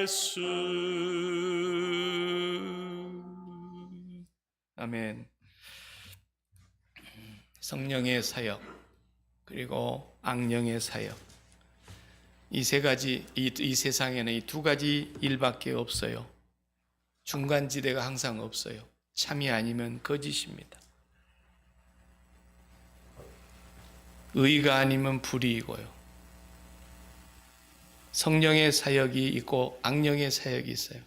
예수. 아멘. 성령의 사역, 그리고 악령의 사역. 이 세 가지, 이 세상에는 이 두 가지 일밖에 없어요. 중간지대가 항상 없어요. 참이 아니면 거짓입니다. 의가 아니면 불의이고요. 성령의 사역이 있고 악령의 사역이 있어요.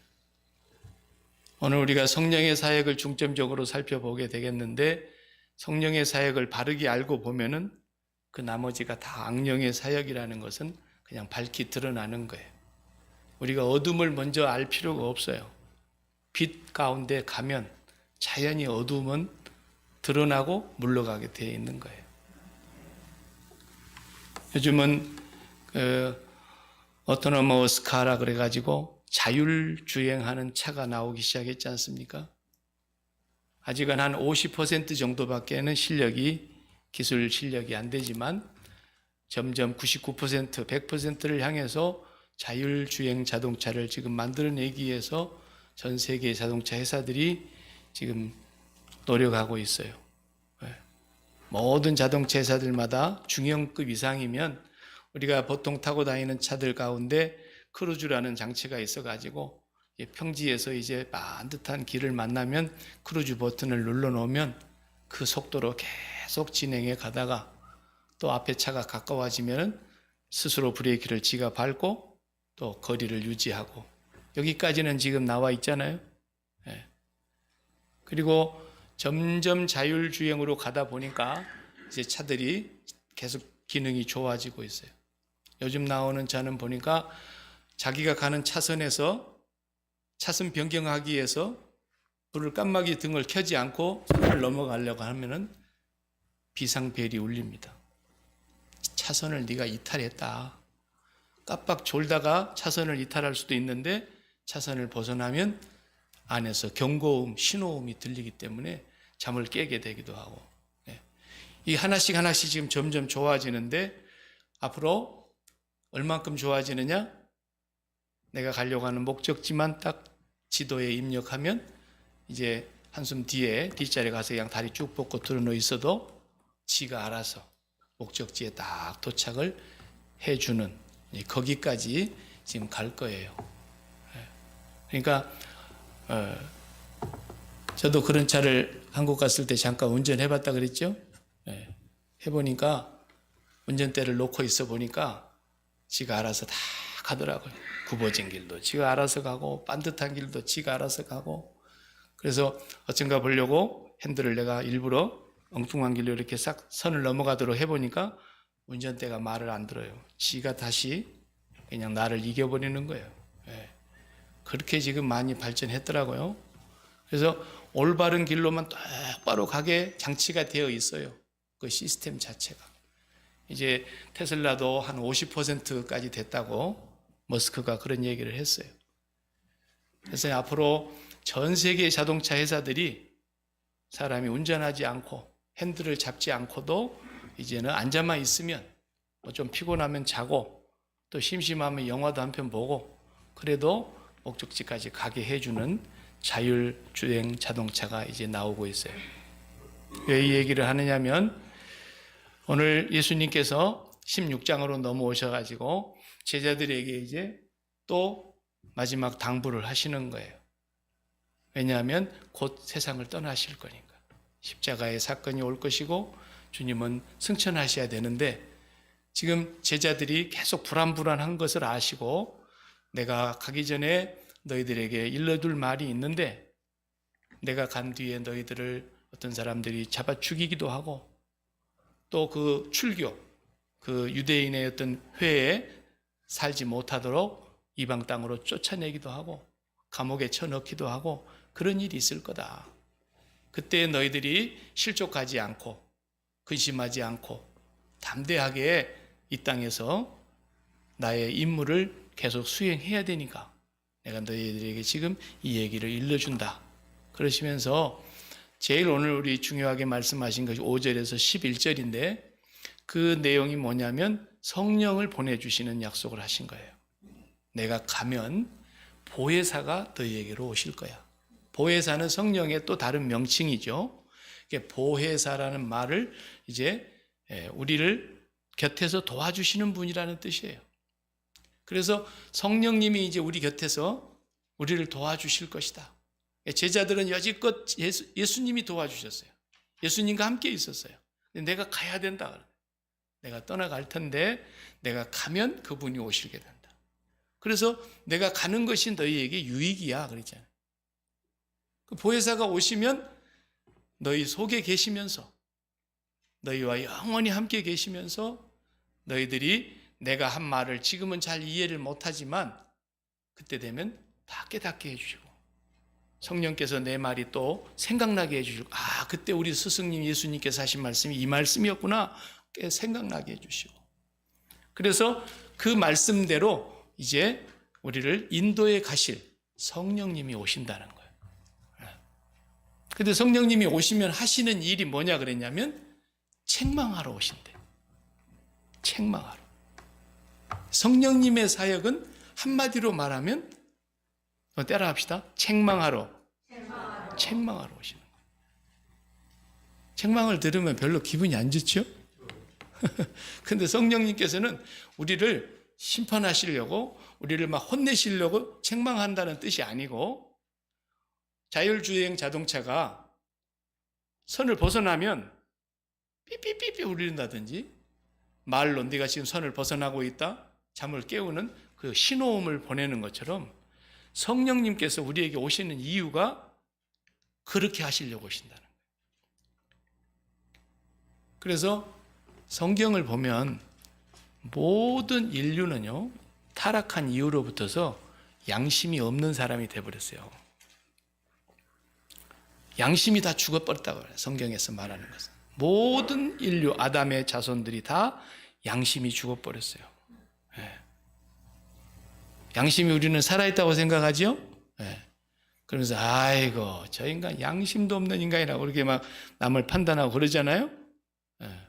오늘 우리가 성령의 사역을 중점적으로 살펴보게 되겠는데, 성령의 사역을 바르게 알고 보면은 그 나머지가 다 악령의 사역이라는 것은 그냥 밝히 드러나는 거예요. 우리가 어둠을 먼저 알 필요가 없어요. 빛 가운데 가면 자연히 어둠은 드러나고 물러가게 되어 있는 거예요. 요즘은 오토노머스 카라 그래가지고 자율주행하는 차가 나오기 시작했지 않습니까? 아직은 한 50% 정도밖에는 기술 실력이 안 되지만 점점 99%, 100%를 향해서 자율주행 자동차를 지금 만들어내기 위해서 전 세계 자동차 회사들이 지금 노력하고 있어요. 모든 자동차 회사들마다 중형급 이상이면 우리가 보통 타고 다니는 차들 가운데 크루즈라는 장치가 있어가지고 평지에서 이제 반듯한 길을 만나면 크루즈 버튼을 눌러놓으면 그 속도로 계속 진행해 가다가 또 앞에 차가 가까워지면 스스로 브레이크를 지가 밟고 또 거리를 유지하고, 여기까지는 지금 나와 있잖아요. 그리고 점점 자율주행으로 가다 보니까 이제 차들이 계속 기능이 좋아지고 있어요. 요즘 나오는 차는 보니까 자기가 가는 차선에서 차선 변경하기 위해서 불을 깜빡이 등을 켜지 않고 선을 넘어가려고 하면은 비상벨이 울립니다. 차선을 네가 이탈했다. 깜빡 졸다가 차선을 이탈할 수도 있는데 차선을 벗어나면 안에서 경고음, 신호음이 들리기 때문에 잠을 깨게 되기도 하고. 이 하나씩 지금 점점 좋아지는데 앞으로 얼만큼 좋아지느냐? 내가 가려고 하는 목적지만 딱 지도에 입력하면 이제 한숨 뒤에 뒷자리에 가서 그냥 다리 쭉 뻗고 들어누워 있어도 지가 알아서 목적지에 딱 도착을 해주는, 거기까지 지금 갈 거예요. 그러니까 저도 그런 차를 한국 갔을 때 잠깐 운전해봤다 그랬죠. 해보니까 운전대를 놓고 있어 보니까 지가 알아서 다 가더라고요. 굽어진 길도 지가 알아서 가고 반듯한 길도 지가 알아서 가고. 그래서 어쩐가 보려고 핸들을 내가 일부러 엉뚱한 길로 이렇게 싹 선을 넘어가도록 해보니까 운전대가 말을 안 들어요. 지가 다시 그냥 나를 이겨버리는 거예요. 그렇게 지금 많이 발전했더라고요. 그래서 올바른 길로만 똑바로 가게 장치가 되어 있어요. 그 시스템 자체가. 이제 테슬라도 한 50%까지 됐다고 머스크가 그런 얘기를 했어요. 그래서 앞으로 전 세계 자동차 회사들이 사람이 운전하지 않고 핸들을 잡지 않고도 이제는 앉아만 있으면 좀 피곤하면 자고 또 심심하면 영화도 한 편 보고 그래도 목적지까지 가게 해주는 자율주행 자동차가 이제 나오고 있어요. 왜 이 얘기를 하느냐면 오늘 예수님께서 16장으로 넘어오셔가지고 제자들에게 이제 또 마지막 당부를 하시는 거예요. 왜냐하면 곧 세상을 떠나실 거니까. 십자가의 사건이 올 것이고 주님은 승천하셔야 되는데 지금 제자들이 계속 불안한 것을 아시고 내가 가기 전에 너희들에게 일러둘 말이 있는데 내가 간 뒤에 너희들을 어떤 사람들이 잡아 죽이기도 하고 또 그 출교, 그 유대인의 어떤 회에 살지 못하도록 이방 땅으로 쫓아내기도 하고 감옥에 쳐넣기도 하고 그런 일이 있을 거다. 그때 너희들이 실족하지 않고 근심하지 않고 담대하게 이 땅에서 나의 임무를 계속 수행해야 되니까 내가 너희들에게 지금 이 얘기를 일러준다. 그러시면서 제일 오늘 우리 중요하게 말씀하신 것이 5절에서 11절인데 그 내용이 뭐냐면 성령을 보내주시는 약속을 하신 거예요. 내가 가면 보혜사가 너희에게로 오실 거야. 보혜사는 성령의 또 다른 명칭이죠. 보혜사라는 말을 이제 우리를 곁에서 도와주시는 분이라는 뜻이에요. 그래서 성령님이 이제 우리 곁에서 우리를 도와주실 것이다. 제자들은 여지껏 예수님이 도와주셨어요. 예수님과 함께 있었어요. 내가 가야 된다. 내가 떠나갈 텐데 내가 가면 그분이 오시게 된다. 그래서 내가 가는 것이 너희에게 유익이야 그랬잖아요. 그 보혜사가 오시면 너희 속에 계시면서 너희와 영원히 함께 계시면서 너희들이 내가 한 말을 지금은 잘 이해를 못하지만 그때 되면 다 깨닫게 해주시고 성령께서 내 말이 또 생각나게 해주시고 그때 우리 스승님 예수님께서 하신 말씀이 이 말씀이었구나 생각나게 해주시고 그래서 그 말씀대로 이제 우리를 인도에 가실 성령님이 오신다는 거예요. 근데 성령님이 오시면 하시는 일이 뭐냐 그랬냐면 책망하러 오신대. 책망하러. 성령님의 사역은 한마디로 말하면 따라 합시다. 책망하러 오시는 거예요. 책망을 들으면 별로 기분이 안 좋죠? 근데 성령님께서는 우리를 심판하시려고 우리를 막 혼내시려고 책망한다는 뜻이 아니고 자율주행 자동차가 선을 벗어나면 삐삐삐삐 울린다든지 말로 네가 지금 선을 벗어나고 있다 잠을 깨우는 그 신호음을 보내는 것처럼 성령님께서 우리에게 오시는 이유가 그렇게 하시려고 오신다는 거예요. 그래서 성경을 보면 모든 인류는요 타락한 이후로부터서 양심이 없는 사람이 되어버렸어요. 양심이 다 죽어버렸다고 해요. 성경에서 말하는 것은 모든 인류 아담의 자손들이 다 양심이 죽어버렸어요. 네. 양심이 우리는 살아있다고 생각하죠? 네. 그러면서 아이고 저 인간 양심도 없는 인간이라고 그렇게 막 남을 판단하고 그러잖아요. 네.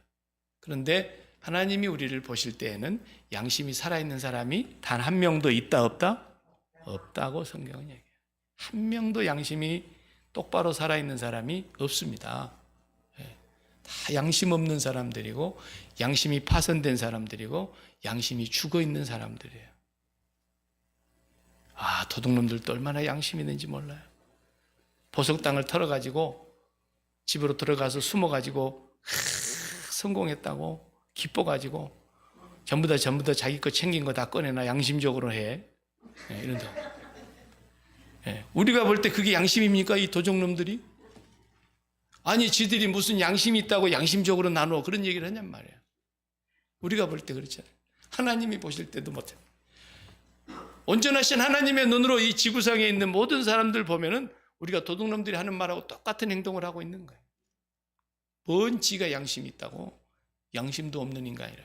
그런데 하나님이 우리를 보실 때에는 양심이 살아있는 사람이 단 한 명도 있다 없다? 없다고 성경은 얘기해요. 한 명도 양심이 똑바로 살아있는 사람이 없습니다. 다 양심 없는 사람들이고 양심이 파손된 사람들이고 양심이 죽어있는 사람들이에요. 도둑놈들도 얼마나 양심이 있는지 몰라요. 보석 땅을 털어가지고 집으로 들어가서 숨어가지고 성공했다고 기뻐가지고 전부 다 자기 거 챙긴 거 다 꺼내놔 양심적으로 해. 이런다. 우리가 볼 때 그게 양심입니까? 이 도적놈들이? 아니 지들이 무슨 양심이 있다고 양심적으로 나누어 그런 얘기를 하냔 말이에요. 우리가 볼 때 그렇잖아요. 하나님이 보실 때도 못해. 온전하신 하나님의 눈으로 이 지구상에 있는 모든 사람들 보면은 우리가 도둑놈들이 하는 말하고 똑같은 행동을 하고 있는 거예요. 뭔 지가 양심이 있다고? 양심도 없는 인간이라.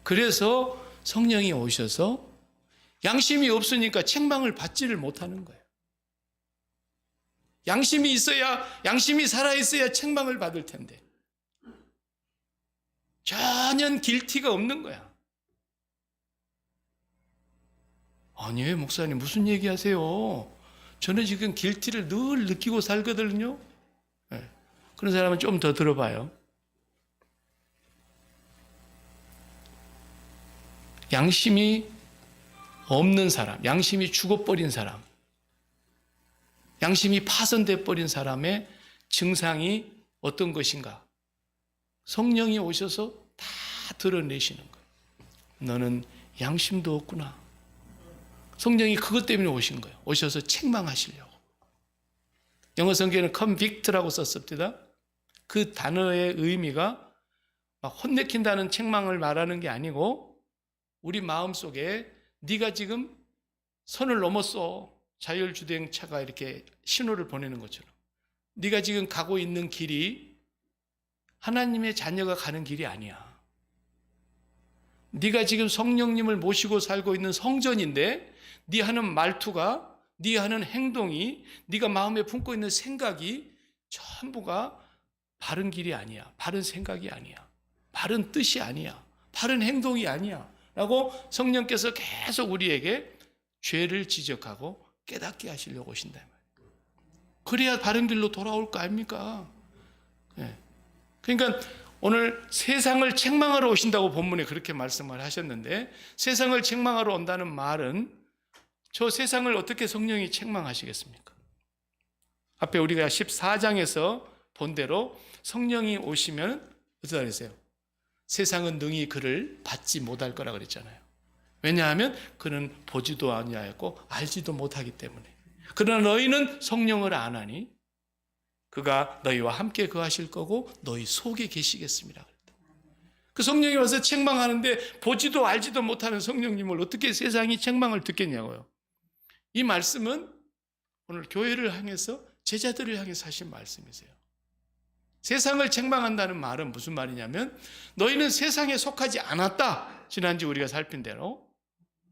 그래서 성령이 오셔서 양심이 없으니까 책망을 받지를 못하는 거예요. 양심이 있어야, 양심이 살아있어야 책망을 받을 텐데. 전혀 길티가 없는 거야. 아니에요, 목사님. 무슨 얘기 하세요? 저는 지금 길티를 늘 느끼고 살거든요. 네. 그런 사람은 좀 더 들어봐요. 양심이 없는 사람, 양심이 죽어버린 사람, 양심이 파손돼 버린 사람의 증상이 어떤 것인가? 성령이 오셔서 다 드러내시는 거예요. 너는 양심도 없구나. 성령이 그것 때문에 오신 거예요. 오셔서 책망하시려고. 영어 성경에는 convict라고 썼습니다. 그 단어의 의미가 막 혼내킨다는 책망을 말하는 게 아니고 우리 마음속에 네가 지금 선을 넘었어. 자율주행차가 이렇게 신호를 보내는 것처럼. 네가 지금 가고 있는 길이 하나님의 자녀가 가는 길이 아니야. 네가 지금 성령님을 모시고 살고 있는 성전인데 네 하는 말투가, 네 하는 행동이, 네가 마음에 품고 있는 생각이 전부가 바른 길이 아니야. 바른 생각이 아니야. 바른 뜻이 아니야. 바른 행동이 아니야. 라고 성령께서 계속 우리에게 죄를 지적하고 깨닫게 하시려고 오신다. 그래야 바른 길로 돌아올 거 아닙니까? 네. 그러니까 오늘 세상을 책망하러 오신다고 본문에 그렇게 말씀을 하셨는데, 세상을 책망하러 온다는 말은 저 세상을 어떻게 성령이 책망하시겠습니까? 앞에 우리가 14장에서 본 대로 성령이 오시면 어떻게 하세요? 세상은 능히 그를 받지 못할 거라 그랬잖아요. 왜냐하면 그는 보지도 아니하였고 알지도 못하기 때문에. 그러나 너희는 성령을 아나니 그가 너희와 함께 거하실 거고 너희 속에 계시겠습니다. 그 성령이 와서 책망하는데 보지도 알지도 못하는 성령님을 어떻게 세상이 책망을 듣겠냐고요. 이 말씀은 오늘 교회를 향해서, 제자들을 향해서 하신 말씀이세요. 세상을 책망한다는 말은 무슨 말이냐면, 너희는 세상에 속하지 않았다. 지난주 우리가 살핀 대로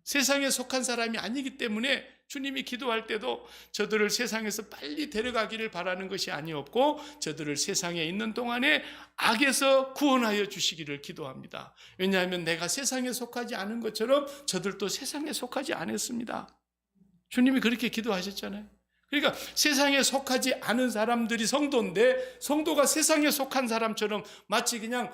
세상에 속한 사람이 아니기 때문에 주님이 기도할 때도 저들을 세상에서 빨리 데려가기를 바라는 것이 아니었고, 저들을 세상에 있는 동안에 악에서 구원하여 주시기를 기도합니다. 왜냐하면 내가 세상에 속하지 않은 것처럼 저들도 세상에 속하지 않았습니다. 주님이 그렇게 기도하셨잖아요. 그러니까 세상에 속하지 않은 사람들이 성도인데, 성도가 세상에 속한 사람처럼 마치 그냥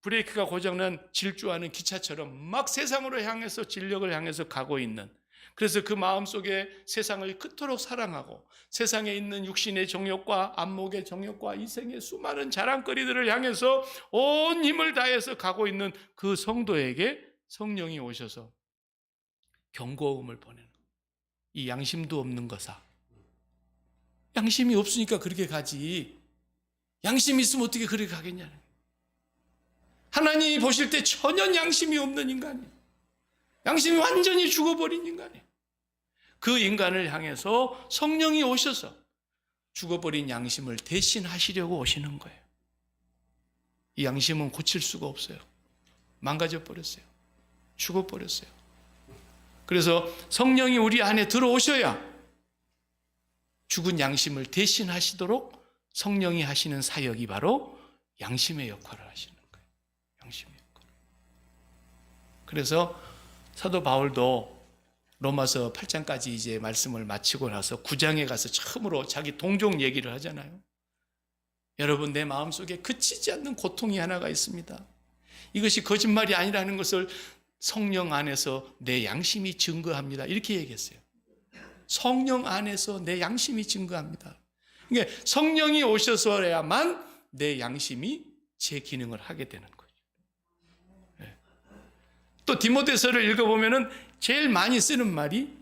브레이크가 고장난 질주하는 기차처럼 막 세상으로 향해서, 진력을 향해서 가고 있는, 그래서 그 마음속에 세상을 그토록 사랑하고 세상에 있는 육신의 정욕과 안목의 정욕과 이생의 수많은 자랑거리들을 향해서 온 힘을 다해서 가고 있는 그 성도에게 성령이 오셔서 경고음을 보내는, 이 양심도 없는 거사. 양심이 없으니까 그렇게 가지. 양심이 있으면 어떻게 그렇게 가겠냐는. 하나님이 보실 때 전혀 양심이 없는 인간이에요. 양심이 완전히 죽어버린 인간이에요. 그 인간을 향해서 성령이 오셔서 죽어버린 양심을 대신하시려고 오시는 거예요. 이 양심은 고칠 수가 없어요. 망가져 버렸어요. 죽어버렸어요. 그래서 성령이 우리 안에 들어오셔야 죽은 양심을 대신하시도록 성령이 하시는 사역이 바로 양심의 역할을 하시는 거예요. 양심의 역할. 그래서 사도 바울도 로마서 8장까지 이제 말씀을 마치고 나서 9장에 가서 처음으로 자기 동족 얘기를 하잖아요. 여러분, 내 마음속에 그치지 않는 고통이 하나가 있습니다. 이것이 거짓말이 아니라는 것을 성령 안에서 내 양심이 증거합니다. 이렇게 얘기했어요. 성령 안에서 내 양심이 증거합니다. 그러니까 성령이 오셔서야만 내 양심이 제 기능을 하게 되는 거죠. 네. 또 디모데서를 읽어보면은 제일 많이 쓰는 말이,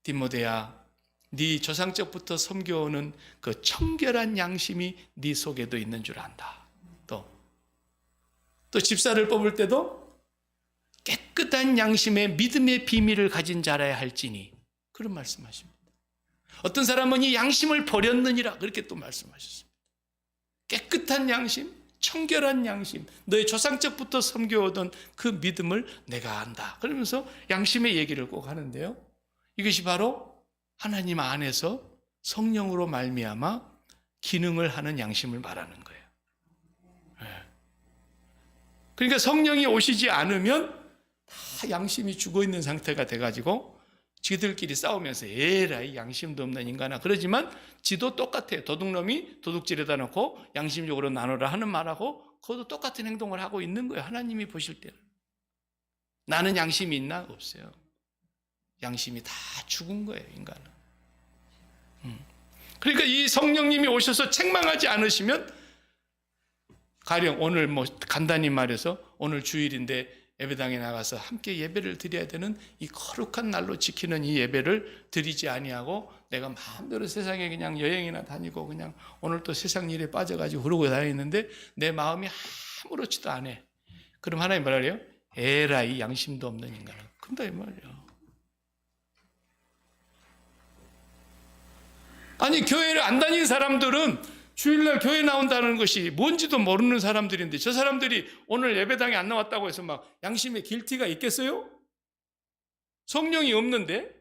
디모데야, 네 조상적부터 섬겨오는 그 청결한 양심이 네 속에도 있는 줄 안다. 또 집사를 뽑을 때도 깨끗한 양심의 믿음의 비밀을 가진 자라야 할지니, 그런 말씀하십니다. 어떤 사람은 이 양심을 버렸느니라, 그렇게 또 말씀하셨습니다. 깨끗한 양심, 청결한 양심, 너의 조상적부터 섬겨오던 그 믿음을 내가 안다. 그러면서 양심의 얘기를 꼭 하는데요. 이것이 바로 하나님 안에서 성령으로 말미암아 기능을 하는 양심을 말하는 거예요. 그러니까 성령이 오시지 않으면 다 양심이 죽어있는 상태가 돼가지고 지들끼리 싸우면서 에라이 양심도 없는 인간아, 그러지만 지도 똑같아요. 도둑놈이 도둑질에다 놓고 양심적으로 나누라 하는 말하고 그것도 똑같은 행동을 하고 있는 거예요. 하나님이 보실 때는. 나는 양심이 있나? 없어요. 양심이 다 죽은 거예요, 인간은. 그러니까 이 성령님이 오셔서 책망하지 않으시면, 가령 오늘 간단히 말해서 오늘 주일인데 예배당에 나가서 함께 예배를 드려야 되는 이 거룩한 날로 지키는 이 예배를 드리지 아니하고 내가 마음대로 세상에 그냥 여행이나 다니고 그냥 오늘 또 세상 일에 빠져가지고 그러고 다니는데 내 마음이 아무렇지도 않아. 그럼 하나님 뭐라 그래요? 에라이 양심도 없는 인간아. 근데 이 말이야. 아니, 교회를 안 다니는 사람들은 주일날 교회 나온다는 것이 뭔지도 모르는 사람들인데, 저 사람들이 오늘 예배당에 안 나왔다고 해서 막 양심에 길티가 있겠어요? 성령이 없는데?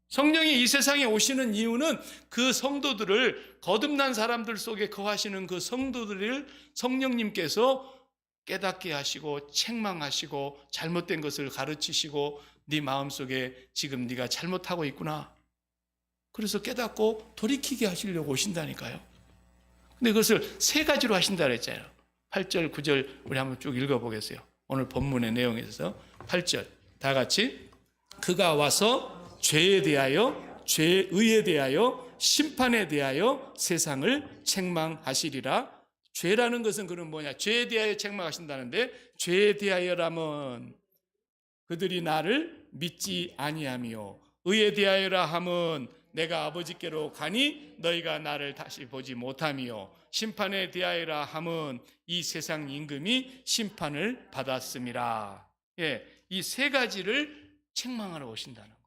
성령이 이 세상에 오시는 이유는 그 성도들을, 거듭난 사람들 속에 거하시는 그 성도들을 성령님께서 깨닫게 하시고 책망하시고 잘못된 것을 가르치시고 네 마음속에 지금 네가 잘못하고 있구나. 그래서 깨닫고 돌이키게 하시려고 오신다니까요. 근데 그것을 세 가지로 하신다 그랬잖아요. 8절, 9절 우리 한번 쭉 읽어보겠어요. 오늘 본문의 내용에서 8절 다 같이 그가 와서 죄에 대하여 죄의에 대하여 심판에 대하여 세상을 책망하시리라. 죄라는 것은 그럼 뭐냐? 죄에 대하여 책망하신다는데 죄에 대하여라면 그들이 나를 믿지 아니하며 의에 대하여라 함은 내가 아버지께로 가니 너희가 나를 다시 보지 못하며 심판에 대하여라 함은 이 세상 임금이 심판을 받았음이라. 예, 이 세 가지를 책망하러 오신다는 거예요.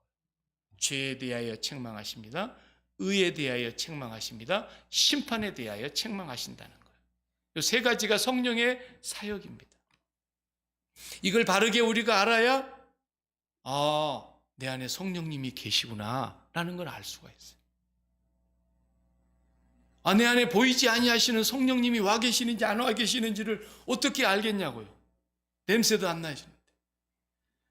죄에 대하여 책망하십니다. 의에 대하여 책망하십니다. 심판에 대하여 책망하신다는 거예요. 이 세 가지가 성령의 사역입니다. 이걸 바르게 우리가 알아야 내 안에 성령님이 계시구나 라는 걸 알 수가 있어요. 내 안에 보이지 아니하시는 성령님이 와 계시는지 안 와 계시는지를 어떻게 알겠냐고요. 냄새도 안 나시는데.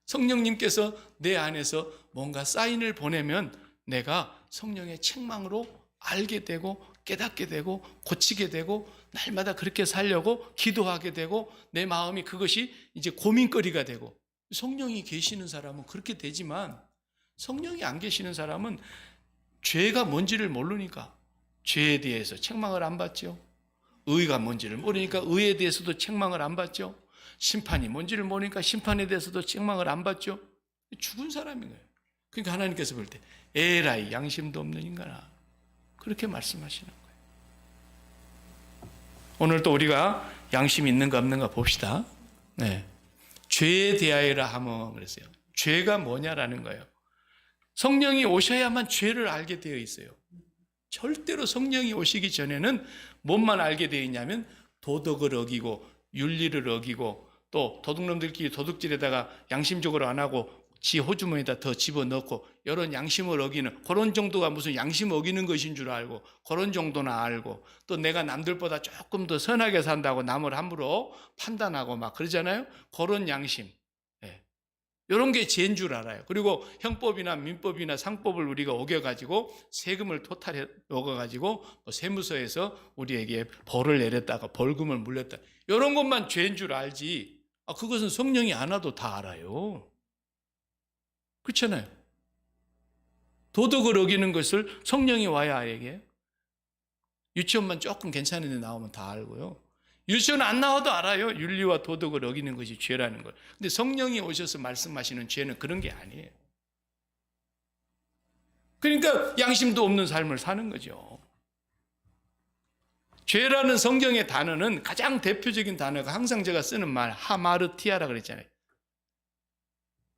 성령님께서 내 안에서 뭔가 사인을 보내면 내가 성령의 책망으로 알게 되고 깨닫게 되고 고치게 되고 날마다 그렇게 살려고 기도하게 되고 내 마음이 그것이 이제 고민거리가 되고 성령이 계시는 사람은 그렇게 되지만 성령이 안 계시는 사람은 죄가 뭔지를 모르니까 죄에 대해서 책망을 안 받죠. 의가 뭔지를 모르니까 의에 대해서도 책망을 안 받죠. 심판이 뭔지를 모르니까 심판에 대해서도 책망을 안 받죠. 죽은 사람인 거예요. 그러니까 하나님께서 볼 때 에라이 양심도 없는 인간아 그렇게 말씀하시는 거예요. 오늘 또 우리가 양심이 있는가 없는가 봅시다. 네. 죄에 대하여라 하면 그랬어요. 죄가 뭐냐라는 거예요. 성령이 오셔야만 죄를 알게 되어 있어요. 절대로 성령이 오시기 전에는 뭔만 알게 되어 있냐면 도덕을 어기고 윤리를 어기고 또 도둑놈들끼리 도둑질에다가 양심적으로 안 하고 지 호주머니에다 더 집어넣고 이런 양심을 어기는 그런 정도가 무슨 양심 어기는 것인 줄 알고 그런 정도나 알고 또 내가 남들보다 조금 더 선하게 산다고 남을 함부로 판단하고 막 그러잖아요. 그런 양심. 이런 게 죄인 줄 알아요. 그리고 형법이나 민법이나 상법을 우리가 어겨가지고 세금을 토탈해 먹어가지고 세무서에서 우리에게 벌을 내렸다가 벌금을 물렸다. 이런 것만 죄인 줄 알지. 그것은 성령이 안 와도 다 알아요. 그렇잖아요. 도덕을 어기는 것을 성령이 와야 알게. 유치원만 조금 괜찮은 데 나오면 다 알고요. 유치원 안 나와도 알아요. 윤리와 도덕을 어기는 것이 죄라는 걸. 근데 성령이 오셔서 말씀하시는 죄는 그런 게 아니에요. 그러니까 양심도 없는 삶을 사는 거죠. 죄라는 성경의 단어는 가장 대표적인 단어가 항상 제가 쓰는 말 하마르티아라 그랬잖아요.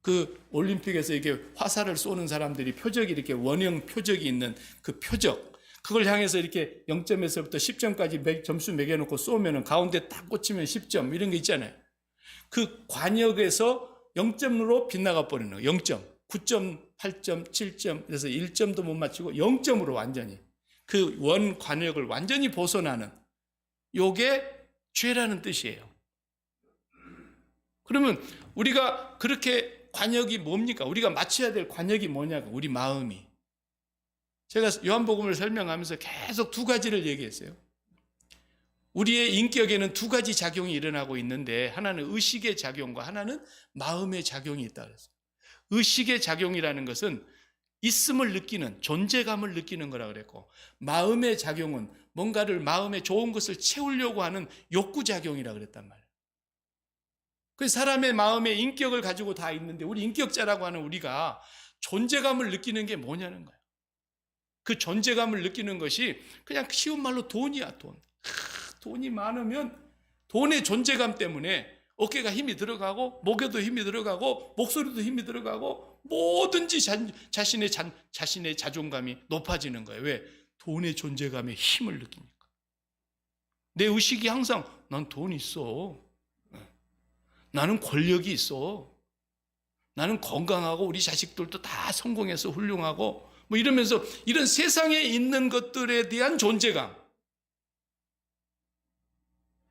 그 올림픽에서 이렇게 화살을 쏘는 사람들이 표적이 이렇게 원형 표적이 있는 그 표적 그걸 향해서 이렇게 0점에서부터 10점까지 점수 매겨놓고 쏘면은 가운데 딱 꽂히면 10점 이런 거 있잖아요. 그 관역에서 0점으로 빗나가 버리는 거예요. 0점, 9점, 8점, 7점 그래서 1점도 못 맞추고 0점으로 완전히 그 원 관역을 완전히 벗어나는 요게 죄라는 뜻이에요. 그러면 우리가 그렇게 관역이 뭡니까? 우리가 맞춰야 될 관역이 뭐냐고 우리 마음이. 제가 요한복음을 설명하면서 계속 두 가지를 얘기했어요. 우리의 인격에는 두 가지 작용이 일어나고 있는데 하나는 의식의 작용과 하나는 마음의 작용이 있다 그랬어요. 의식의 작용이라는 것은 있음을 느끼는 존재감을 느끼는 거라 그랬고 마음의 작용은 뭔가를 마음에 좋은 것을 채우려고 하는 욕구 작용이라 그랬단 말이에요. 그 사람의 마음에 인격을 가지고 다 있는데 우리 인격자라고 하는 우리가 존재감을 느끼는 게 뭐냐는 거예요. 그 존재감을 느끼는 것이 그냥 쉬운 말로 돈이야, 돈. 돈이 많으면 돈의 존재감 때문에 어깨가 힘이 들어가고 목에도 힘이 들어가고 목소리도 힘이 들어가고 뭐든지 자신의 자존감이 높아지는 거예요. 왜? 돈의 존재감에 힘을 느끼니까. 내 의식이 항상 난 돈 있어. 나는 권력이 있어. 나는 건강하고 우리 자식들도 다 성공해서 훌륭하고 뭐 이러면서 이런 세상에 있는 것들에 대한 존재감.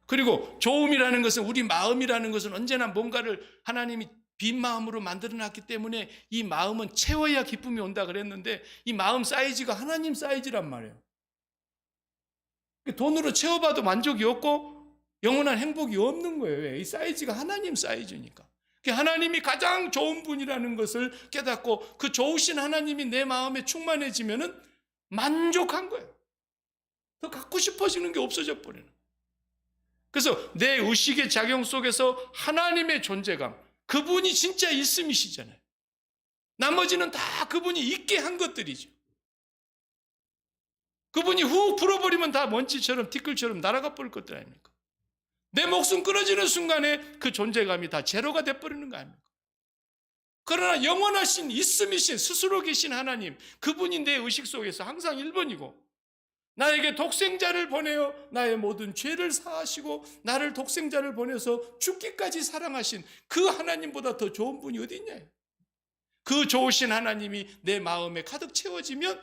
그리고 좋음이라는 것은, 우리 마음이라는 것은 언제나 뭔가를 하나님이 빈 마음으로 만들어놨기 때문에 이 마음은 채워야 기쁨이 온다 그랬는데, 이 마음 사이즈가 하나님 사이즈란 말이에요. 돈으로 채워봐도 만족이 없고 영원한 행복이 없는 거예요. 왜? 이 사이즈가 하나님 사이즈니까. 하나님이 가장 좋은 분이라는 것을 깨닫고 그 좋으신 하나님이 내 마음에 충만해지면은 만족한 거예요. 더 갖고 싶어지는 게 없어져 버리는. 그래서 내 의식의 작용 속에서 하나님의 존재감, 그분이 진짜 있음이시잖아요. 나머지는 다 그분이 있게 한 것들이죠. 그분이 훅 불어버리면 다 먼지처럼 티끌처럼 날아가 버릴 것들 아닙니까? 내 목숨 끊어지는 순간에 그 존재감이 다 제로가 돼버리는 거 아닙니까? 그러나 영원하신 있음이신 스스로 계신 하나님, 그분이 내 의식 속에서 항상 1번이고 나에게 독생자를 보내어 나의 모든 죄를 사하시고 나를 독생자를 보내서 죽기까지 사랑하신 그 하나님보다 더 좋은 분이 어디 있냐? 그 좋으신 하나님이 내 마음에 가득 채워지면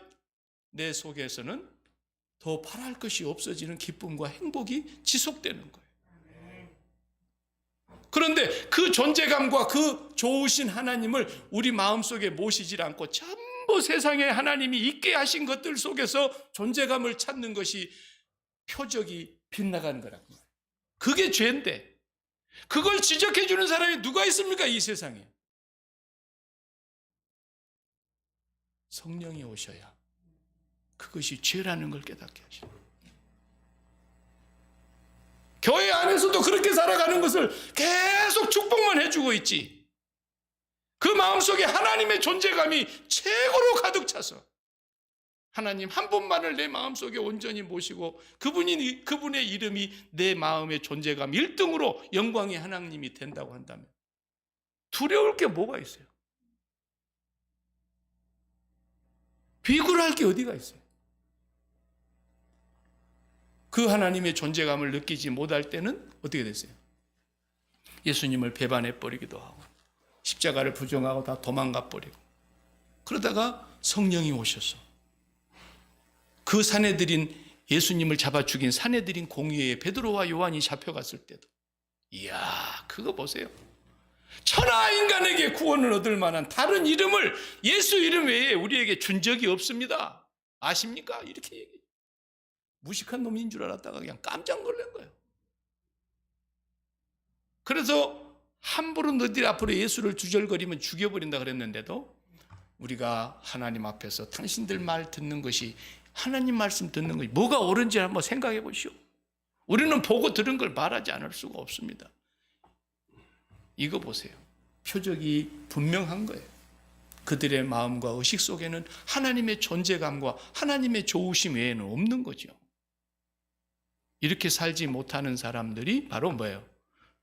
내 속에서는 더 바랄 것이 없어지는 기쁨과 행복이 지속되는 거예요. 그런데 그 존재감과 그 좋으신 하나님을 우리 마음속에 모시질 않고 전부 세상에 하나님이 있게 하신 것들 속에서 존재감을 찾는 것이 표적이 빗나가는 거라고. 그게 죄인데 그걸 지적해 주는 사람이 누가 있습니까? 이 세상에. 성령이 오셔야 그것이 죄라는 걸 깨닫게 하십니다. 교회 안에서도 그렇게 살아가는 것을 계속 축복만 해주고 있지. 그 마음속에 하나님의 존재감이 최고로 가득 차서 하나님 한 분만을 내 마음속에 온전히 모시고 그분의 이름이 내 마음의 존재감 1등으로 영광의 하나님이 된다고 한다면 두려울 게 뭐가 있어요? 비굴할 게 어디가 있어요? 그 하나님의 존재감을 느끼지 못할 때는 어떻게 됐어요? 예수님을 배반해 버리기도 하고 십자가를 부정하고 다 도망가 버리고 그러다가 성령이 오셔서 그 사내들인 예수님을 잡아 죽인 사내들인 공회에 베드로와 요한이 잡혀갔을 때도 이야 그거 보세요. 천하 인간에게 구원을 얻을 만한 다른 이름을 예수 이름 외에 우리에게 준 적이 없습니다. 아십니까? 이렇게 얘기해요. 무식한 놈인 줄 알았다가 그냥 깜짝 놀란 거예요. 그래서 함부로 너희들 앞으로 예수를 주절거리면 죽여버린다 그랬는데도 우리가 하나님 앞에서 당신들 말 듣는 것이 하나님 말씀 듣는 것이 뭐가 옳은지 한번 생각해 보시오. 우리는 보고 들은 걸 말하지 않을 수가 없습니다. 이거 보세요. 표적이 분명한 거예요. 그들의 마음과 의식 속에는 하나님의 존재감과 하나님의 좋으심 외에는 없는 거죠. 이렇게 살지 못하는 사람들이 바로 뭐예요?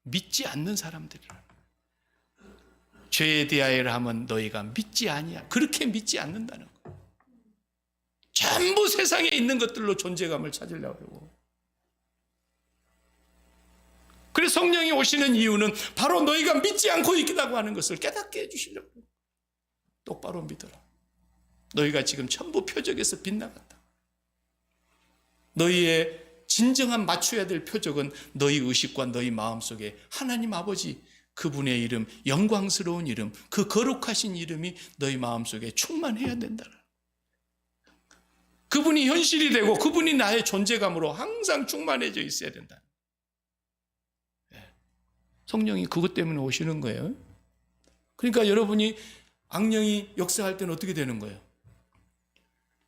믿지 않는 사람들이에요. 죄에 대하여 하면 너희가 믿지 아니야. 그렇게 믿지 않는다는 거예요. 전부 세상에 있는 것들로 존재감을 찾으려고 하고. 그래서 성령이 오시는 이유는 바로 너희가 믿지 않고 있다고 하는 것을 깨닫게 해주시려고. 똑바로 믿어라. 너희가 지금 전부 표적에서 빗나갔다. 너희의 진정한 맞춰야 될 표적은 너희 의식과 너희 마음속에 하나님 아버지 그분의 이름, 영광스러운 이름, 그 거룩하신 이름이 너희 마음속에 충만해야 된다. 그분이 현실이 되고 그분이 나의 존재감으로 항상 충만해져 있어야 된다. 성령이 그것 때문에 오시는 거예요. 그러니까 여러분이 악령이 역사할 때는 어떻게 되는 거예요?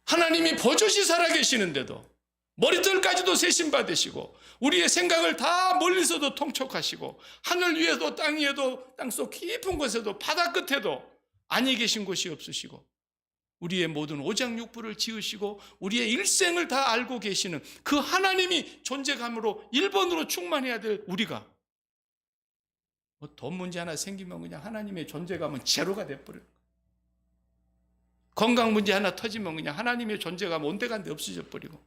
하나님이 버젓이 살아계시는데도 머리털까지도 세심받으시고 우리의 생각을 다 멀리서도 통촉하시고 하늘 위에도 땅 위에도 땅속 깊은 곳에도 바다 끝에도 아니 계신 곳이 없으시고 우리의 모든 오장육부를 지으시고 우리의 일생을 다 알고 계시는 그 하나님이 존재감으로 1번으로 충만해야 될 우리가 돈 문제 하나 생기면 그냥 하나님의 존재감은 제로가 돼버려요. 건강 문제 하나 터지면 그냥 하나님의 존재감 온데간데 없어져 버리고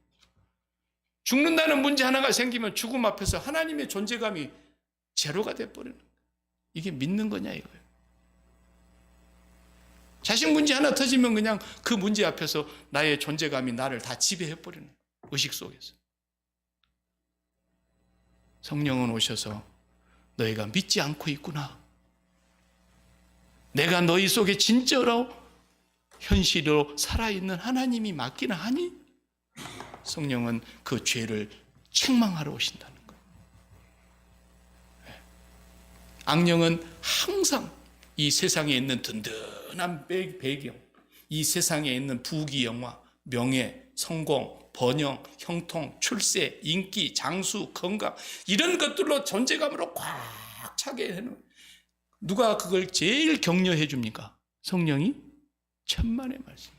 죽는다는 문제 하나가 생기면 죽음 앞에서 하나님의 존재감이 제로가 돼버리는 거예요. 이게 믿는 거냐 이거예요. 자식 문제 하나 터지면 그냥 그 문제 앞에서 나의 존재감이 나를 다 지배해버리는 거예요. 의식 속에서. 성령은 오셔서 너희가 믿지 않고 있구나. 내가 너희 속에 진짜로 현실로 살아있는 하나님이 맞기나 하니? 성령은 그 죄를 책망하러 오신다는 거예요. 악령은 항상 이 세상에 있는 든든한 배경, 이 세상에 있는 부귀영화, 명예, 성공, 번영, 형통, 출세, 인기, 장수, 건강 이런 것들로 존재감으로 꽉 차게 해놓은, 누가 그걸 제일 격려해 줍니까? 성령이? 천만의 말씀.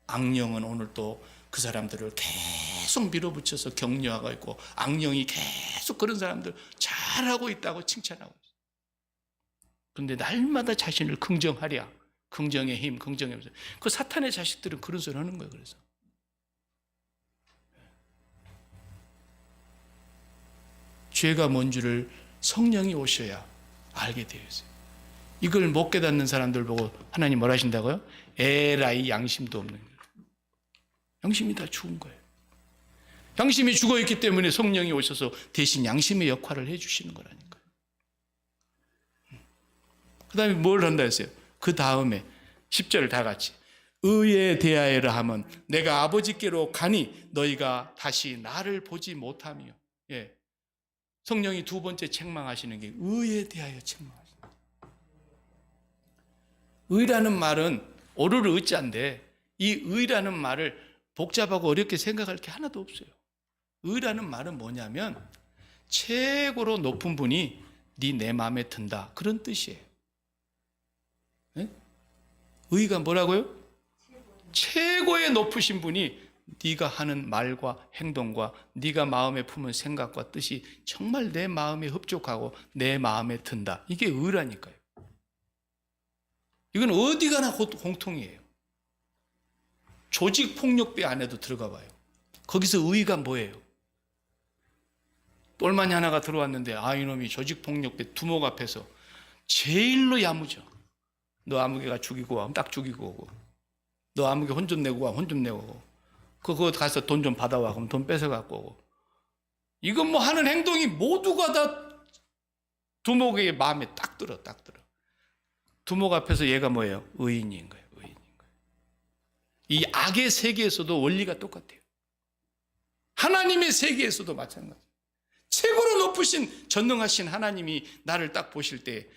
악령은 오늘 또 그 사람들을 계속 밀어붙여서 격려하고 있고, 악령이 계속 그런 사람들 잘하고 있다고 칭찬하고 있어요. 그런데 날마다 자신을 긍정하랴, 긍정의 힘, 긍정의 힘. 그 사탄의 자식들은 그런 소리 하는 거예요. 그래서 죄가 뭔 줄을 성령이 오셔야 알게 되어 있어요. 이걸 못 깨닫는 사람들 보고 하나님 뭐라 하신다고요? 에라이, 양심도 없는 거예요. 양심이 다 죽은 거예요. 양심이 죽어있기 때문에 성령이 오셔서 대신 양심의 역할을 해주시는 거라니까요. 그 다음에 뭘 한다 했어요? 그 다음에 10절 다 같이 의에 대하여라 하면 내가 아버지께로 가니 너희가 다시 나를 보지 못하며. 예. 성령이 두 번째 책망하시는 게 의에 대하여 책망하시는 거예요. 의라는 말은 오르르 의자인데, 이 의라는 말을 복잡하고 어렵게 생각할 게 하나도 없어요. 의라는 말은 뭐냐면 최고로 높은 분이 내 마음에 든다, 그런 뜻이에요. 네? 의가 뭐라고요? 최고의 높으신 분이 네가 하는 말과 행동과 네가 마음에 품은 생각과 뜻이 정말 내 마음에 흡족하고 내 마음에 든다. 이게 의라니까요. 이건 어디 가나 공통이에요. 조직폭력배 안에도 들어가 봐요. 거기서 의가 뭐예요? 똘마니 하나가 들어왔는데 이놈이 조직폭력배 두목 앞에서 제일로 야무져. 너 아무개가 죽이고 와, 딱 죽이고 오고. 너 아무개 혼 좀 내고 와, 혼 좀 내고 오고. 그거 가서 돈 좀 받아와, 그럼 돈 뺏어갖고 오고. 이건 뭐 하는 행동이 모두가 다 두목의 마음에 딱 들어. 두목 앞에서 얘가 뭐예요? 의인인 거예요. 이 악의 세계에서도 원리가 똑같아요. 하나님의 세계에서도 마찬가지예요. 최고로 높으신 전능하신 하나님이 나를 딱 보실 때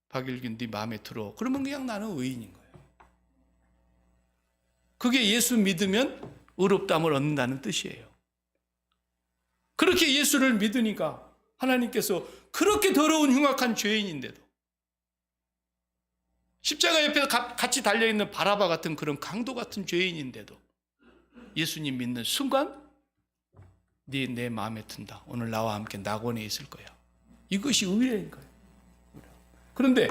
박일균 네 마음에 들어. 그러면 그냥 나는 의인인 거예요. 그게 예수 믿으면 의롭다함을 얻는다는 뜻이에요. 그렇게 예수를 믿으니까 하나님께서 그렇게 더러운 흉악한 죄인인데도, 십자가 옆에 같이 달려있는 바라바 같은 그런 강도 같은 죄인인데도 예수님 믿는 순간 내 마음에 든다. 오늘 나와 함께 낙원에 있을 거야. 이것이 의인 거예요. 그런데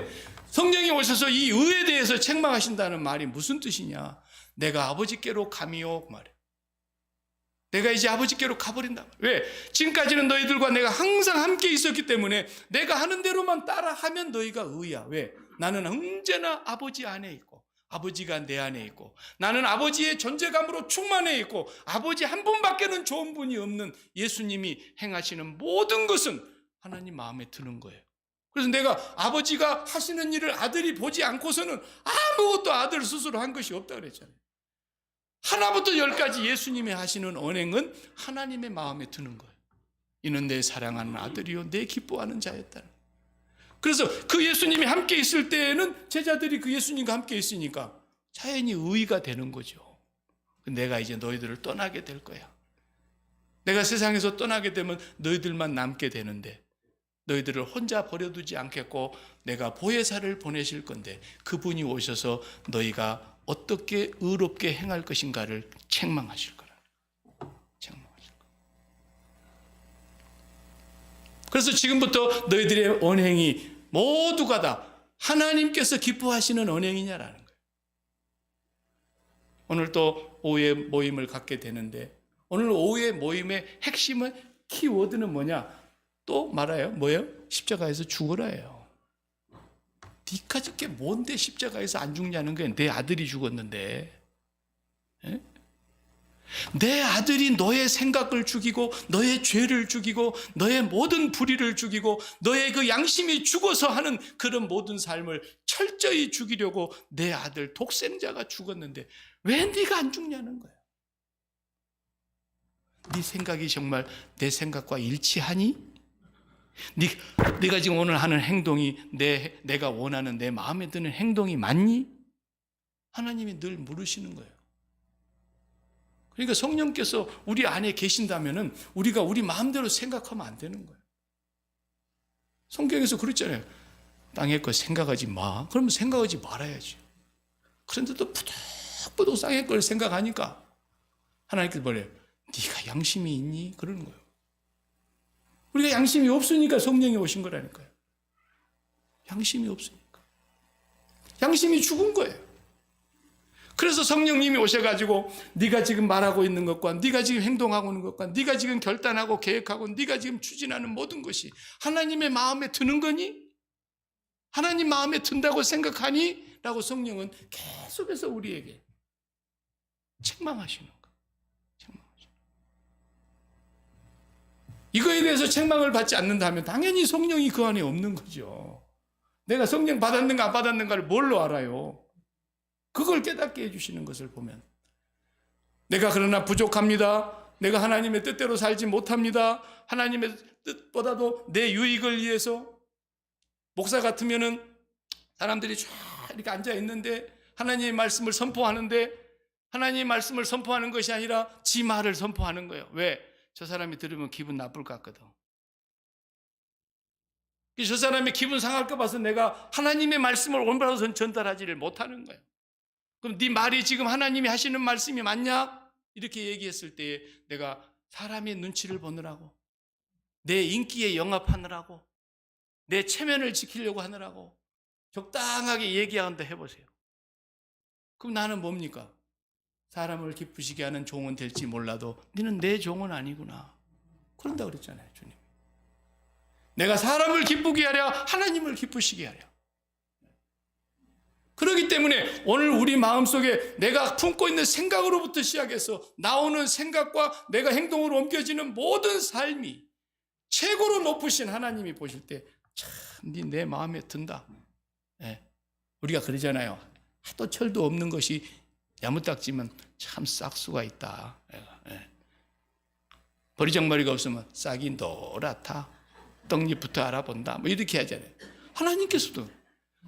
성령이 오셔서 이 의에 대해서 책망하신다는 말이 무슨 뜻이냐? 내가 아버지께로 가미요, 그 말이에요. 내가 이제 아버지께로 가버린다. 왜? 지금까지는 너희들과 내가 항상 함께 있었기 때문에 내가 하는 대로만 따라하면 너희가 의야. 왜? 나는 언제나 아버지 안에 있고 아버지가 내 안에 있고 나는 아버지의 존재감으로 충만해 있고 아버지 한 분밖에는 좋은 분이 없는 예수님이 행하시는 모든 것은 하나님 마음에 드는 거예요. 그래서 내가 아버지가 하시는 일을 아들이 보지 않고서는 아무것도 아들 스스로 한 것이 없다 그랬잖아요. 하나부터 10까지 예수님이 하시는 언행은 하나님의 마음에 드는 거예요. 이는 내 사랑하는 아들이요 내 기뻐하는 자였다는. 그래서 그 예수님이 함께 있을 때에는 제자들이 그 예수님과 함께 있으니까 자연히 의의가 되는 거죠. 내가 이제 너희들을 떠나게 될 거야. 내가 세상에서 떠나게 되면 너희들만 남게 되는데 너희들을 혼자 버려두지 않겠고 내가 보혜사를 보내실 건데 그분이 오셔서 너희가 어떻게 의롭게 행할 것인가를 책망하실 거라. 책망하실 거. 그래서 지금부터 너희들의 언행이 모두가 다 하나님께서 기뻐하시는 언행이냐라는 거예요. 오늘 또 오후에 모임을 갖게 되는데 오늘 오후의 모임의 핵심은 키워드는 뭐냐? 또 말아요. 뭐예요? 십자가에서 죽으라예요. 니까짓 게 뭔데 십자가에서 안 죽냐는 거예요. 내 아들이 죽었는데. 에? 내 아들이 너의 생각을 죽이고 너의 죄를 죽이고 너의 모든 불의를 죽이고 너의 그 양심이 죽어서 하는 그런 모든 삶을 철저히 죽이려고 내 아들 독생자가 죽었는데 왜 네가 안 죽냐는 거야. 네 생각이 정말 내 생각과 일치하니? 네가 지금 오늘 하는 행동이 내가 원하는 내 마음에 드는 행동이 맞니? 하나님이 늘 물으시는 거예요. 그러니까 성령께서 우리 안에 계신다면은 우리가 우리 마음대로 생각하면 안 되는 거예요. 성경에서 그랬잖아요. 땅의 것 생각하지 마. 그러면 생각하지 말아야지. 그런데도 부득부득 땅의 걸 생각하니까 하나님께서 뭐래요? 네가 양심이 있니? 그러는 거예요. 우리가 양심이 없으니까 성령이 오신 거라니까요. 양심이 없으니까. 양심이 죽은 거예요. 그래서 성령님이 오셔가지고 네가 지금 말하고 있는 것과 네가 지금 행동하고 있는 것과 네가 지금 결단하고 계획하고 네가 지금 추진하는 모든 것이 하나님의 마음에 드는 거니? 하나님 마음에 든다고 생각하니? 라고 성령은 계속해서 우리에게 책망하시는 거예요. 이거에 대해서 책망을 받지 않는다면 당연히 성령이 그 안에 없는 거죠. 내가 성령 받았는가 안 받았는가를 뭘로 알아요? 그걸 깨닫게 해주시는 것을 보면 내가 그러나 부족합니다. 내가 하나님의 뜻대로 살지 못합니다. 하나님의 뜻보다도 내 유익을 위해서 목사 같으면은 사람들이 쫙 이렇게 앉아 있는데 하나님의 말씀을 선포하는데 하나님의 말씀을 선포하는 것이 아니라 지 말을 선포하는 거예요. 왜? 저 사람이 들으면 기분 나쁠 것 같거든. 저 사람이 기분 상할 것 봐서 내가 하나님의 말씀을 올바로 전달하지를 못하는 거예요. 그럼 네 말이 지금 하나님이 하시는 말씀이 맞냐? 이렇게 얘기했을 때에 내가 사람의 눈치를 보느라고 내 인기에 영합하느라고 내 체면을 지키려고 하느라고 적당하게 얘기한다 해보세요. 그럼 나는 뭡니까? 사람을 기쁘시게 하는 종은 될지 몰라도 너는 내 종은 아니구나. 그런다 그랬잖아요, 주님. 내가 사람을 기쁘게 하랴 하나님을 기쁘시게 하랴. 그렇기 때문에 오늘 우리 마음속에 내가 품고 있는 생각으로부터 시작해서 나오는 생각과 내가 행동으로 옮겨지는 모든 삶이 최고로 높으신 하나님이 보실 때 참 내 마음에 든다. 예. 우리가 그러잖아요. 하도 철도 없는 것이 야무딱지면 참 싹수가 있다. 예. 버리장머리가 없으면 싹이 노랗다. 떡잎부터 알아본다. 뭐 이렇게 하잖아요. 하나님께서도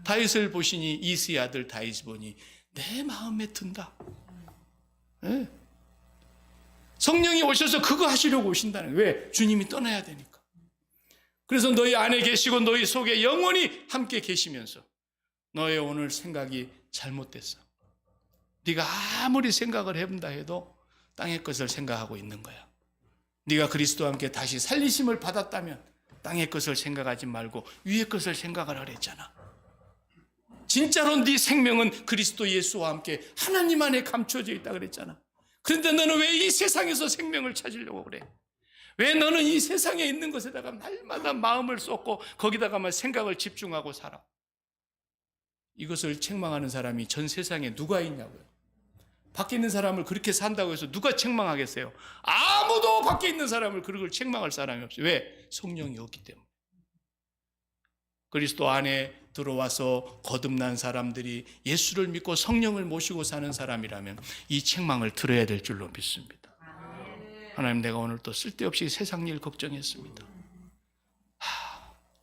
다윗을 보시니 이스의 아들 다윗을 보니 내 마음에 든다. 네. 성령이 오셔서 그거 하시려고 오신다는 거예요. 왜? 주님이 떠나야 되니까. 그래서 너희 안에 계시고 너희 속에 영원히 함께 계시면서 너의 오늘 생각이 잘못됐어. 네가 아무리 생각을 해본다 해도 땅의 것을 생각하고 있는 거야. 네가 그리스도와 함께 다시 살리심을 받았다면 땅의 것을 생각하지 말고 위의 것을 생각을 하랬잖아. 진짜로 네 생명은 그리스도 예수와 함께 하나님 안에 감춰져 있다 그랬잖아. 그런데 너는 왜 이 세상에서 생명을 찾으려고 그래? 왜 너는 이 세상에 있는 것에다가 날마다 마음을 쏟고 거기다가만 생각을 집중하고 살아? 이것을 책망하는 사람이 전 세상에 누가 있냐고요. 밖에 있는 사람을 그렇게 산다고 해서 누가 책망하겠어요? 아무도 밖에 있는 사람을 그걸 책망할 사람이 없어요. 왜? 성령이 없기 때문에. 그리스도 안에 들어와서 거듭난 사람들이 예수를 믿고 성령을 모시고 사는 사람이라면 이 책망을 들어야 될 줄로 믿습니다. 하나님, 내가 오늘 또 쓸데없이 세상 일 걱정했습니다.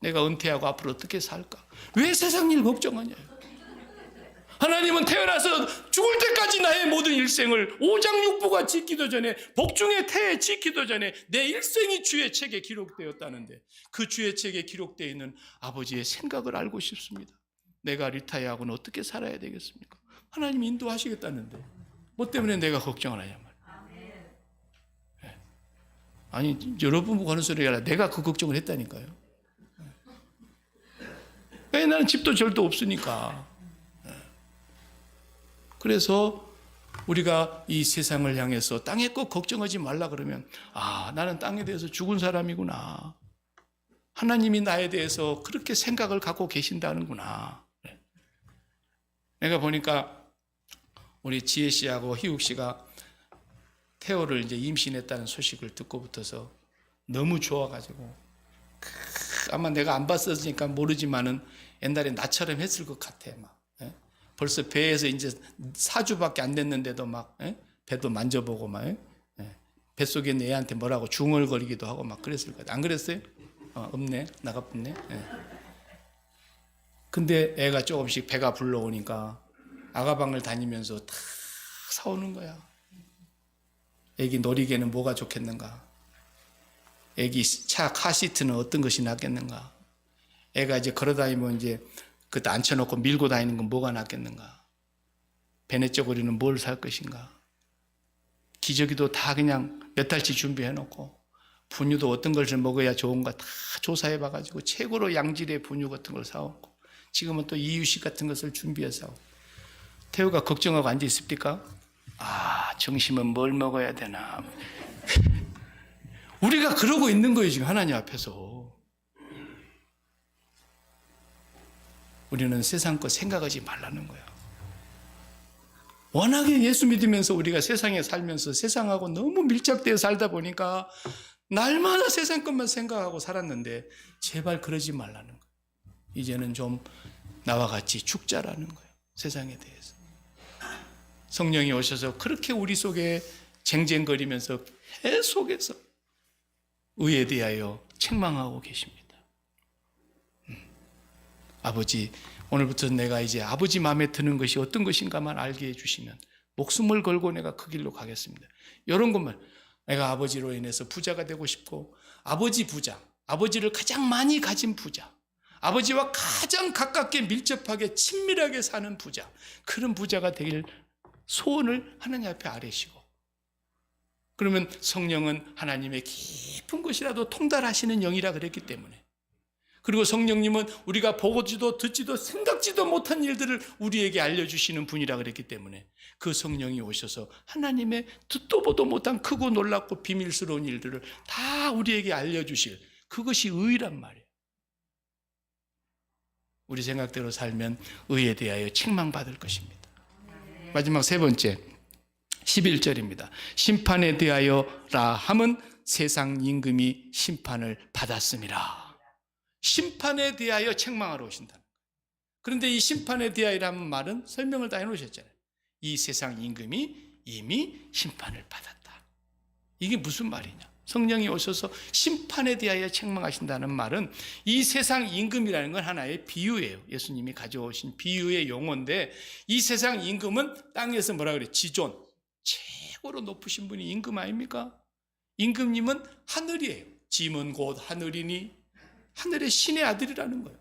내가 은퇴하고 앞으로 어떻게 살까? 왜 세상 일 걱정하냐요? 하나님은 태어나서 죽을 때까지 나의 모든 일생을 오장육부가 짓기도 전에 복중의 태에 짓기도 전에 내 일생이 주의 책에 기록되었다는데 그 주의 책에 기록되어 있는 아버지의 생각을 알고 싶습니다. 내가 리타이어하고는 어떻게 살아야 되겠습니까? 하나님이 인도하시겠다는데 뭐 때문에 내가 걱정을 하냐 말이에요. 네. 아니, 여러분 보고 하는 소리가 아니라 내가 그 걱정을 했다니까요. 왜? 나는 집도 절도 없으니까. 그래서 우리가 이 세상을 향해서 땅에 꼭 걱정하지 말라 그러면 나는 땅에 대해서 죽은 사람이구나. 하나님이 나에 대해서 그렇게 생각을 갖고 계신다는구나. 내가 보니까 우리 지혜 씨하고 희욱 씨가 태호를 이제 임신했다는 소식을 듣고부터서 너무 좋아가지고 아마 내가 안 봤었으니까 모르지만은 옛날에 나처럼 했을 것 같아. 막 벌써 배에서 이제 4주밖에 안 됐는데도 막 배도 만져보고 막 뱃속에 있는 애한테 뭐라고 중얼거리기도 하고 막 그랬을 것 같아. 안 그랬어요? 없네. 나가뿐네. 근데 애가 조금씩 배가 불러오니까 아가방을 다니면서 다 사오는 거야. 애기 놀이개는 뭐가 좋겠는가? 애기 차 카시트는 어떤 것이 낫겠는가? 애가 이제 걸어다니면 이제 그때 앉혀놓고 밀고 다니는 건 뭐가 낫겠는가? 베네쩌고리는 뭘 살 것인가? 기저귀도 다 그냥 몇 달치 준비해놓고 분유도 어떤 것을 먹어야 좋은가 다 조사해봐가지고 최고로 양질의 분유 같은 걸 사왔고 지금은 또 이유식 같은 것을 준비해서 태우가 걱정하고 앉아 있습니까? 점심은 뭘 먹어야 되나? 우리가 그러고 있는 거예요, 지금 하나님 앞에서. 우리는 세상 거 생각하지 말라는 거예요. 워낙에 예수 믿으면서 우리가 세상에 살면서 세상하고 너무 밀착되어 살다 보니까 날마다 세상 것만 생각하고 살았는데 제발 그러지 말라는 거예요. 이제는 좀 나와 같이 죽자라는 거예요. 세상에 대해서. 성령이 오셔서 그렇게 우리 속에 쟁쟁거리면서 계속해서 의에 대하여 책망하고 계십니다. 아버지, 오늘부터 내가 이제 아버지 마음에 드는 것이 어떤 것인가만 알게 해주시면 목숨을 걸고 내가 그 길로 가겠습니다. 이런 것만 내가 아버지로 인해서 부자가 되고 싶고 아버지 부자, 아버지를 가장 많이 가진 부자, 아버지와 가장 가깝게 밀접하게 친밀하게 사는 부자, 그런 부자가 되길 소원을 하나님 앞에 아뢰시고 그러면 성령은 하나님의 깊은 것이라도 통달하시는 영이라 그랬기 때문에 그리고 성령님은 우리가 보고지도 듣지도 생각지도 못한 일들을 우리에게 알려주시는 분이라 그랬기 때문에 그 성령이 오셔서 하나님의 듣도 보도 못한 크고 놀랍고 비밀스러운 일들을 다 우리에게 알려주실 그것이 의란 말이에요. 우리 생각대로 살면 의에 대하여 책망받을 것입니다. 마지막 세 번째 11절입니다. 심판에 대하여라 함은 세상 임금이 심판을 받았음이라. 심판에 대하여 책망하러 오신다. 그런데 이 심판에 대하여라는 말은 설명을 다 해놓으셨잖아요. 이 세상 임금이 이미 심판을 받았다. 이게 무슨 말이냐? 성령이 오셔서 심판에 대하여 책망하신다는 말은 이 세상 임금이라는 건 하나의 비유예요. 예수님이 가져오신 비유의 용어인데 이 세상 임금은 땅에서 뭐라 그래요? 지존. 최고로 높으신 분이 임금 아닙니까? 임금님은 하늘이에요. 짐은 곧 하늘이니 하늘의 신의 아들이라는 거예요.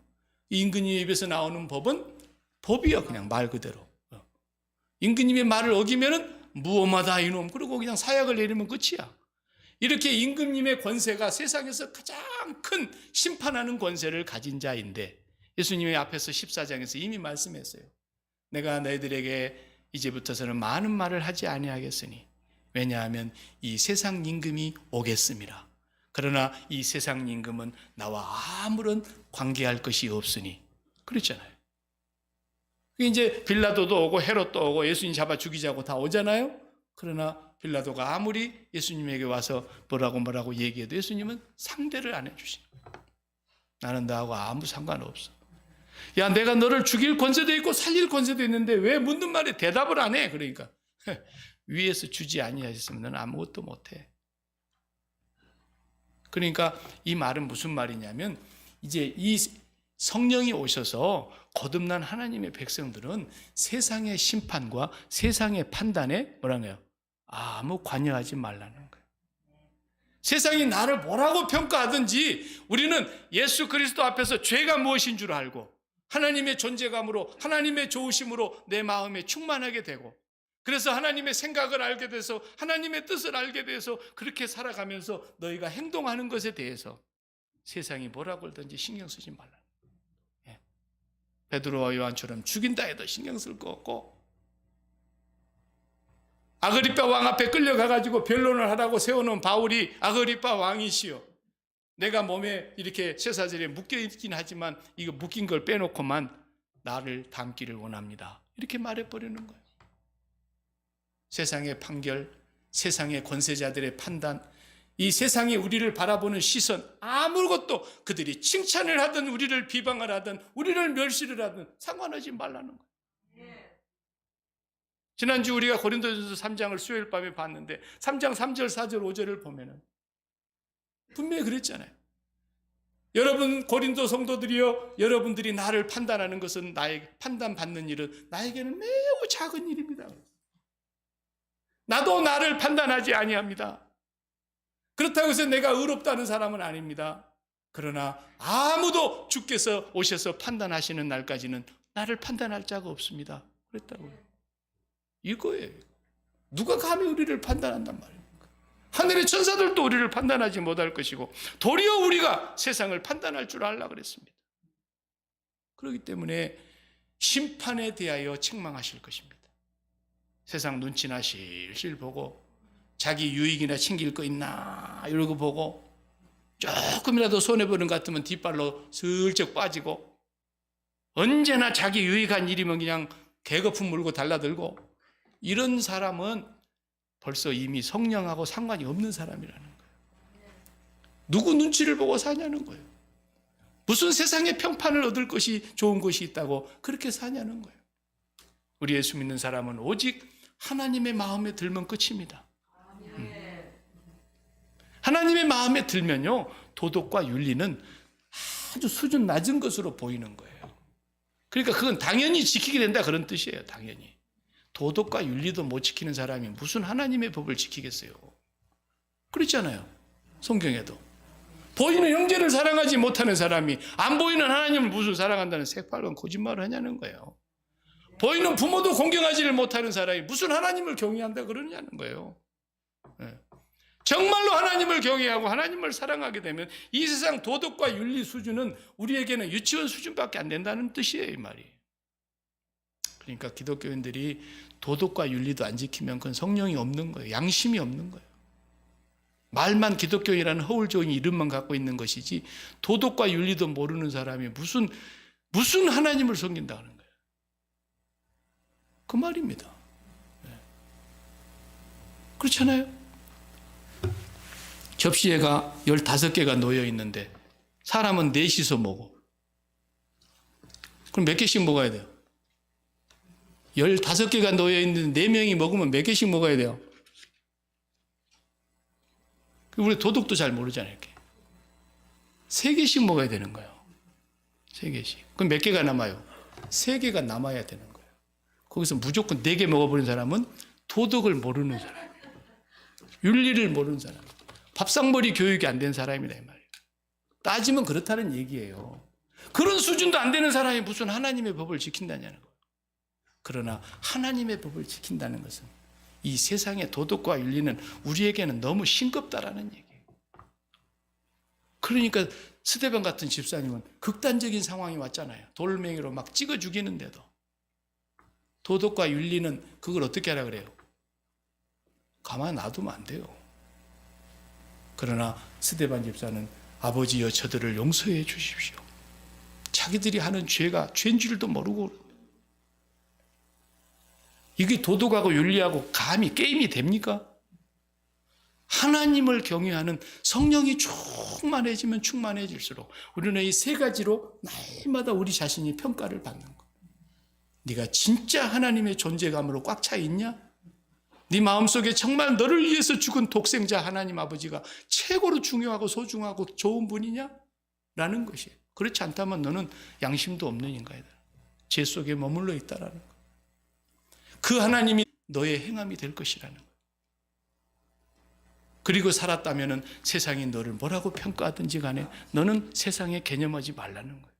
임금님 입에서 나오는 법은 법이야. 그냥 말 그대로. 임금님의 말을 어기면은 무엄하다 이놈. 그리고 그냥 사약을 내리면 끝이야. 이렇게 임금님의 권세가 세상에서 가장 큰 심판하는 권세를 가진 자인데 예수님의 앞에서 14장에서 이미 말씀했어요. 내가 너희들에게 이제부터서는 많은 말을 하지 아니하겠으니 왜냐하면 이 세상 임금이 오겠음이라. 그러나 이 세상 임금은 나와 아무런 관계할 것이 없으니 그랬잖아요. 이제 빌라도도 오고 헤롯도 오고 예수님 잡아 죽이자고 다 오잖아요. 그러나 빌라도가 아무리 예수님에게 와서 뭐라고 얘기해도 예수님은 상대를 안 해주시는 거예요. 나는 너하고 아무 상관없어. 야, 내가 너를 죽일 권세도 있고 살릴 권세도 있는데 왜 묻는 말에 대답을 안 해? 그러니까 위에서 주지 아니하셨으면 너는 아무것도 못해. 그러니까 이 말은 무슨 말이냐면 이제 이 성령이 오셔서 거듭난 하나님의 백성들은 세상의 심판과 세상의 판단에 뭐라고요? 아무 관여하지 말라는 거예요. 세상이 나를 뭐라고 평가하든지 우리는 예수 그리스도 앞에서 죄가 무엇인 줄 알고 하나님의 존재감으로 하나님의 좋으심으로 내 마음에 충만하게 되고 그래서 하나님의 생각을 알게 돼서 하나님의 뜻을 알게 돼서 그렇게 살아가면서 너희가 행동하는 것에 대해서 세상이 뭐라고 하든지 신경 쓰지 말라. 베드로와 요한처럼 죽인다 해도 신경 쓸 거 없고 아그리빠 왕 앞에 끌려가가지고 변론을 하라고 세워놓은 바울이 아그리빠 왕이시여 내가 몸에 이렇게 쇠사슬에 묶여있긴 하지만 이거 묶인 걸 빼놓고만 나를 담기를 원합니다. 이렇게 말해버리는 거예요. 세상의 판결, 세상의 권세자들의 판단, 이 세상이 우리를 바라보는 시선, 아무것도 그들이 칭찬을 하든 우리를 비방을 하든 우리를 멸시를 하든 상관하지 말라는 거예요. 지난주 우리가 고린도전서 3장을 수요일 밤에 봤는데 3장 3절, 4절, 5절을 보면은 분명히 그랬잖아요. 여러분 고린도 성도들이여, 여러분들이 나를 판단하는 것은, 나에게 판단받는 일은 나에게는 매우 작은 일입니다. 나도 나를 판단하지 아니합니다. 그렇다고 해서 내가 의롭다는 사람은 아닙니다. 그러나 아무도 주께서 오셔서 판단하시는 날까지는 나를 판단할 자가 없습니다. 그랬다고요. 이거예요. 누가 감히 우리를 판단한단 말입니까? 하늘의 천사들도 우리를 판단하지 못할 것이고 도리어 우리가 세상을 판단할 줄 알라 그랬습니다. 그렇기 때문에 심판에 대하여 책망하실 것입니다. 세상 눈치나 실실 보고 자기 유익이나 챙길 거 있나 이러고 보고 조금이라도 손해보는 것 같으면 뒷발로 슬쩍 빠지고 언제나 자기 유익한 일이면 그냥 개거품 물고 달라들고, 이런 사람은 벌써 이미 성령하고 상관이 없는 사람이라는 거예요. 누구 눈치를 보고 사냐는 거예요. 무슨 세상에 평판을 얻을 것이 좋은 것이 있다고 그렇게 사냐는 거예요. 우리 예수 믿는 사람은 오직 하나님의 마음에 들면 끝입니다. 하나님의 마음에 들면요, 도덕과 윤리는 아주 수준 낮은 것으로 보이는 거예요. 그러니까 그건 당연히 지키게 된다 그런 뜻이에요. 당연히. 도덕과 윤리도 못 지키는 사람이 무슨 하나님의 법을 지키겠어요. 그렇잖아요. 성경에도. 보이는 형제를 사랑하지 못하는 사람이 안 보이는 하나님을 무슨 사랑한다는 새빨간 거짓말을 하냐는 거예요. 보이는 부모도 공경하지를 못하는 사람이 무슨 하나님을 경외한다 그러냐는 거예요. 네. 정말로 하나님을 경외하고 하나님을 사랑하게 되면 이 세상 도덕과 윤리 수준은 우리에게는 유치원 수준밖에 안 된다는 뜻이에요, 이 말이. 그러니까 기독교인들이 도덕과 윤리도 안 지키면 그건 성령이 없는 거예요. 양심이 없는 거예요. 말만 기독교인이라는 허울 좋은 이름만 갖고 있는 것이지 도덕과 윤리도 모르는 사람이 무슨 하나님을 섬긴다 하는 거예요. 그 말입니다. 네. 그렇잖아요. 접시에가 15개가 놓여 있는데 사람은 넷이서 먹어. 그럼 몇 개씩 먹어야 돼요? 15개가 놓여 있는데 4명이 먹으면 몇 개씩 먹어야 돼요? 우리 도덕도 잘 모르잖아요. 이렇게. 3개씩 먹어야 되는 거예요. 3개씩. 그럼 몇 개가 남아요? 3개가 남아야 되는 거예요. 거기서 무조건 4개 먹어버린 사람은 도덕을 모르는 사람이에요. 윤리를 모르는 사람. 밥상머리 교육이 안 된 사람이다 이 말이에요. 따지면 그렇다는 얘기예요. 그런 수준도 안 되는 사람이 무슨 하나님의 법을 지킨다냐는 거예요. 그러나 하나님의 법을 지킨다는 것은 이 세상의 도덕과 윤리는 우리에게는 너무 싱겁다라는 얘기예요. 그러니까 스데반 같은 집사님은 극단적인 상황이 왔잖아요. 돌멩이로 막 찍어 죽이는데도 도덕과 윤리는 그걸 어떻게 하라 그래요? 가만 놔두면 안 돼요. 그러나 스데반 집사는 아버지여 저들을 용서해 주십시오. 자기들이 하는 죄가 죄인 줄도 모르고. 이게 도덕하고 윤리하고 감히 게임이 됩니까? 하나님을 경외하는 성령이 충만해지면 충만해질수록 우리는 이 3가지로 날마다 우리 자신이 평가를 받는 거예요. 네가 진짜 하나님의 존재감으로 꽉 차 있냐? 네 마음속에 정말 너를 위해서 죽은 독생자 하나님 아버지가 최고로 중요하고 소중하고 좋은 분이냐? 라는 것이에요. 그렇지 않다면 너는 양심도 없는 인간이다. 죄 속에 머물러 있다라는 거. 그 하나님이 너의 행함이 될 것이라는 거예요. 그리고 살았다면 세상이 너를 뭐라고 평가하든지 간에 너는 세상에 개념하지 말라는 거예요.